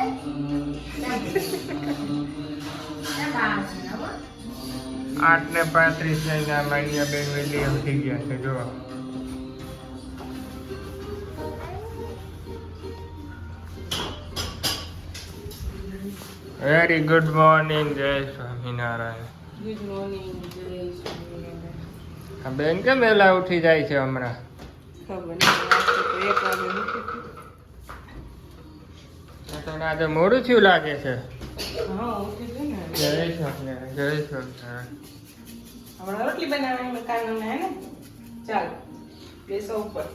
8:35 માન્યા બેન વેલી એમ થઈ ગયા છે. જો વેરી ગુડ મોર્નિંગ. જય સ્વામિનારાયણ. Good morning. જય સ્વામિનારાયણ. આ બેન કેમ વહેલા ઉઠી જાય છે હમણાં? ખબર નહીં, આજે તો 1 વાગે ઉઠી હતી. તો આજે મોડું થયું લાગે છે. હા, ઉઠી ગઈ ને. જય સ્વામિનારાયણ. જય સ્વામિનારાયણ. હમણાં રોટલી બનાવવાની મેં કાનૂન હે ને. ચાલ બેસો ઉપર.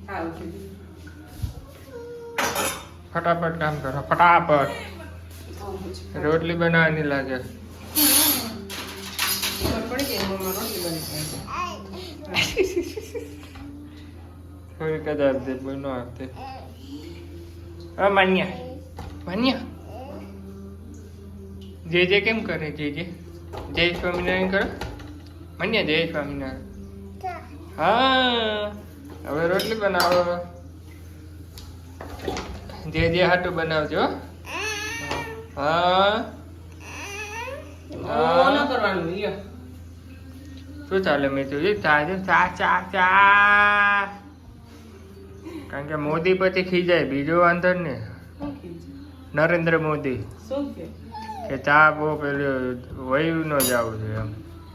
હા, ઉઠી ગઈ. ફટાફટ કામ કરો, ફટાફટ. રોટલી બનાવવાની લાગે. ખબર પડી ગઈ મમ્મા રોટલી બનાવી. કોઈ કદાચ દે બનો આપતે. હા માન્યા માન્યા જે કેમ કરે? જે જય સ્વામિનારાયણ કરો. માન્યા જય સ્વામિનારાયણ. હા હવે રોટલી બનાવો. જે હાટું બનાવજો. હા ન કરવાનું લ્યો. શું ચાલે મેં જોયું? ચા ચા ચા. કારણ કે મોદી પછી ખીજાય, બીજો વાંધો ને. શું કીધું? નરેન્દ્ર મોદી શું કે ચા બહુ પેલું વયું ન જવું છે એમ.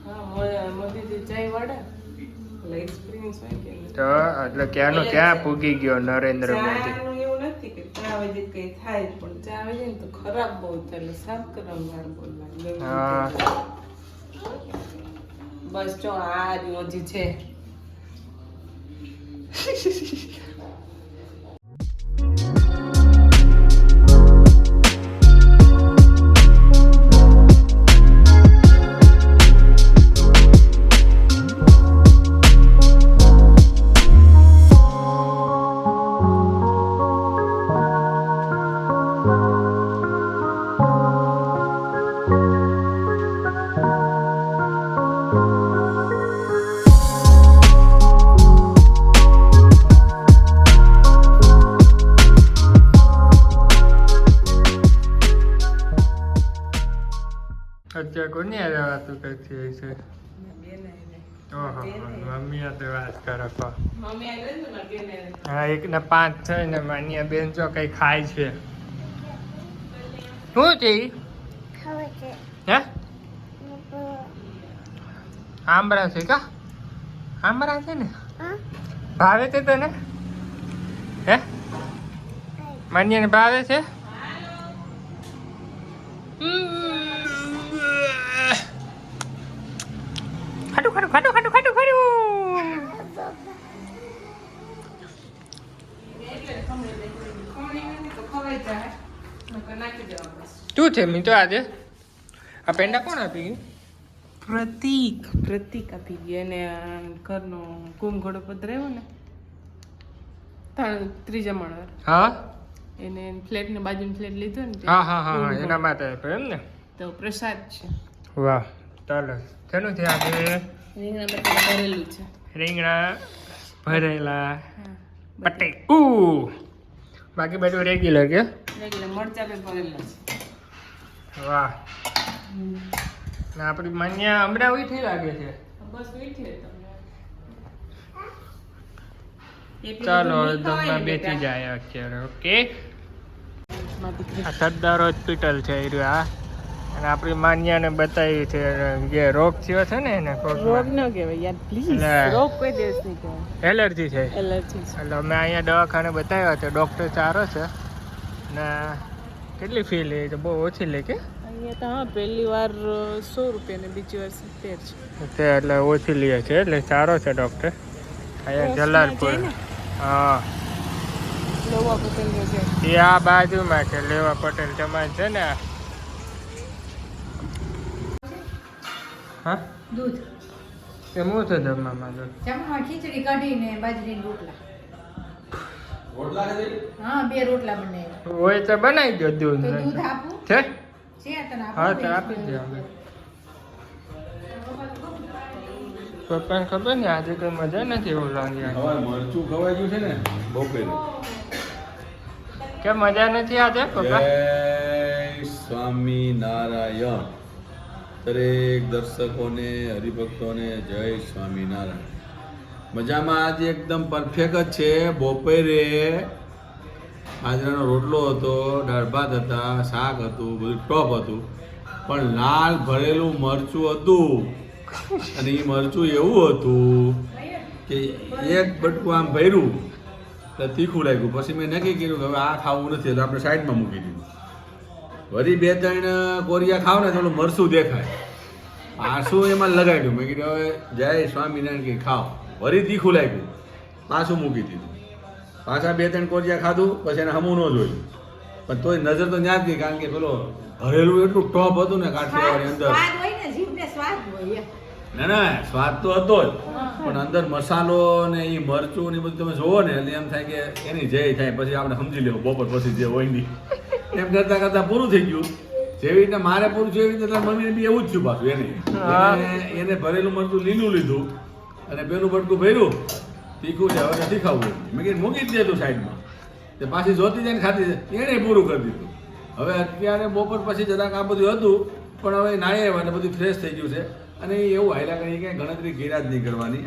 હા, મોદીજી ચાય વાળા એટલે એક્સપિરિયન્સ હોય કે નહીં? તો એટલે ક્યાંનો ક્યાં પૂગી ગયો નરેન્દ્ર મોદી. ચાનું એવું નથી કે ચા વજે કઈ થાય, પણ ચા વજે ને તો ખરાબ બહુ થાય એટલે સાફ કરવાનું વાર બહુ લાગે. હા. બસ જો આ હજી છે. અત્યારે કોની હારે વાતું કરતી હોય છે? ઓહો, મમ્મી હાથે વાત કરો છો. મમ્મી આવી ગઈ ને મારી બેન આવી. હા, 1 ને 5 છે ને માન્યા બેન જો કઈ ખાય છે. શું છે ઈ? હે આંબળા છે કા? આંબળા છે ને? ભાવે છે તને? હે માન્યાને ભાવે છે? ખાટું ખાટું ખાટું ખાટું ખાટું ખાટું. તો ખવાઈ જાય નકર નાખી દેવા બસ. શું છે મી તો આજે આ પેંડા કોણ આપી ગયું? પ્રતીક આપી ગયા. એને ઘરનો કુમઘોડો પધરાવ્યો ને ત્રીજા માળે. હા એને ફ્લેટ ને બાજુનો ફ્લેટ લીધો ને તે હા હા હા એના માટે આપ્યો એમ ને. તો પ્રસાદ છે. વાહ ચાલો. શેનું છે આજે? રીંગણા બટાકા ભરેલું છે. રીંગણા ભરેલા હા, બટેકુ. બાકી બધું રેગ્યુલર કે? રેગ્યુલર મરચા બી ભરેલા છે. વાહ. ને આપણી માન્યા હમણાં ઉઠી લાગે છે. બસ મીઠી તમને. ચાલો હવે જમવા બેસી જાય અત્યારે. ઓકે. આ સરદાર હોસ્પિટલ છે એ રહ્યું આ. અને આપણી માન્યાને બતાવી છે જે રોગ થયો છે ને એને રોગ ન કહેવાય યાર પ્લીઝ. એટલે- રોગ કોઈ દિવસ નહીં કહેવાય. એલર્જી છે. એલર્જી છે. એટલે અમે અહીંયા દવાખાને બતાવ્યા છે. ડૉક્ટર સારો છે ને કેટલી ફી લે છે? બહુ ઓછી લે કે? અહીંયા તો હા પહેલી વાર 100 રૂપિયા ને બીજી વાર 70 છે. તે એટલે ઓછી લે છે એટલે સારો છે ડૉક્ટર. અહીંયા જલાલપુર. હા લેવા પટેલનો છે. એ આ બાજુમાં છે લેવા પટેલ જમાન છે ને. હા દૂધ એ શું છે જમવામાં? તો જમવામાં ખીચડી કઢીને બાજરીના રોટલા. હા 2 રોટલા બનાવ્યા. હોય તો બનાવી દો દૂધ. તો દૂધ આપું છે? છે તને આપું? હા તો આપી દો અમે. પપ્પાને ખબર ને આજે કઈ મજા નથી એવું લાગે હવે મરચું ખવાઈ ગયું છે ને બપોરે. કે મજા નથી આજે પપ્પા જય સ્વામિનારાયણ. દરેક દર્શકોને હરિભક્તોને જય સ્વામિનારાયણ. મજામાં આજે એકદમ પરફેક્ટ જ છે. બપોરે બાજરાનો રોટલો હતો, દાળ ભાત હતા, શાક હતું, બધું ટોપ હતું, પણ લાલ ભરેલું મરચું હતું. અને એ મરચું એવું હતું કે એક બટકું આમ ભર્યું એટલે તીખું લાગ્યું. પછી મેં નક્કી કર્યું કે હવે આ ખાવું નથી, એટલે આપણે સાઈડમાં મૂકી દીધું. વળી 2-3 કોરિયા ખાવ ને તો ઓલું મરચું દેખાય, પાછું એમાં લગાડ્યું. મેં કીધું હવે જય સ્વામિનારાયણ કંઈ ખાવ. વળી તીખું લાગ્યું, પાછું મૂકી દીધું. પાછા 2-3 કોરિયા ખાધું, પછી એને હમું ન જોયું, પણ તોય નજર તો ન્યા જ ગઈ, કારણ કે પેલો ભરેલું એટલું ટોપ હતું ને કાઠિયાવાડી અંદર. સ્વાદ હોય ને, જીભને સ્વાદ હોય. ના ના, સ્વાદ તો હતો જ, પણ અંદર મસાલો ને એ મરચું ને એ બધું તમે જોવો ને એટલે એમ થાય કે એની જય થાય. પછી આપણે સમજી લેવું બપોર પછી જે હોય નહીં, એમ કરતા કરતા પૂરું થઈ ગયું. જેવી રીતે મારે પૂરું થયું એવી રીતે મમ્મીને બી એવું જ થયું પાછું. એને ભરેલું મરચું લીલું લીધું અને પેલું બટકું ભર્યું તીખું છે, હવે નથી ખાવું. મેં કીધું મૂકી જ દેતું સાઈડમાં. તે પાછી જોતી જાય ને ખાતી જાય, એને પૂરું કરી દીધું. હવે અત્યારે બપોર પછી જરાક આ બધું હતું, પણ હવે નાહી આવ્યા એટલે બધું ફ્રેશ થઈ ગયું છે. અને એવું હાલ્યા કરી કે ગણતરી ગીરા જ નહીં કરવાની,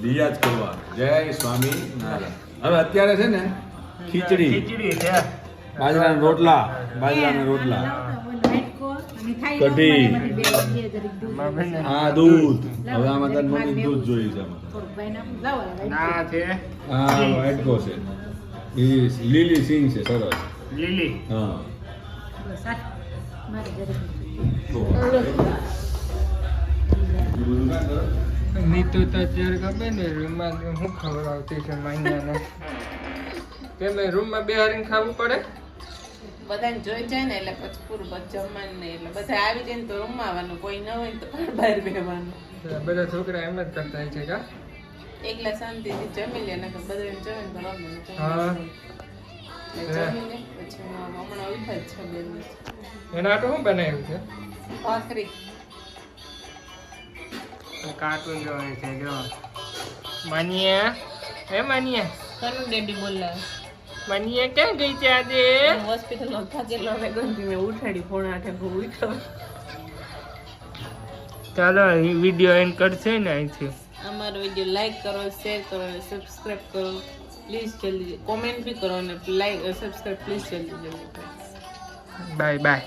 લીયા જ કરવા. જય સ્વામી નારાયણ. હવે અત્યારે છે ને ખીચડી, છે બાજરાના રોટલા, બાજરાના રોટલા, કઢી, આ દૂધ. હવે આમાં તારી મમ્મી દૂધ જોઈ છે. ના છે આ વાટકો છે, એ લીલી સિંગ છે, સરસ. લીલી હા નીતુ તો અત્યારે ખબર ને રૂમમાં હું ખવડાવતી છે માન્યાને કે મેં રૂમમાં બેહારીને ખાવું પડે. બધાને જોઈ જાય ને એટલે પછી પૂરું જમવાનું નહીં, એટલે બધા આવી જાય ને તો રૂમમાં આવવાનું, કોઈ ન હોય ને તો બહાર બેહવાનું. બધા છોકરા એમ જ કરતા હોય છે કા. એકલા શાંતિથી જમી લે, નકર બધાને જમે ને તો રમે. હા જમી લે પછી હમણાં ઉઠા જ છે 2 દિવસ. એના આટલું શું બનાવ્યું છે? ભાખરી કાટું જોવે છે જો માનીએ. હે માનીએ, કનું ડેડી બોલાવે માનીએ ક્યાં ગઈ છે આજે? હોસ્પિટલનો થાકેલો હવે ગંદી મેં ઉઠાડી 7:30 ઉઠો. ચાલો વિડીયો એન્ડ કરશે ને અહીંથી. અમારો વિડીયો લાઈક કરો, શેર કરો અને સબસ્ક્રાઇબ કરો પ્લીઝ. જલ્દી કોમેન્ટ બી કરો અને લાઈક સબસ્ક્રાઇબ પ્લીઝ જલ્દી. Bye bye.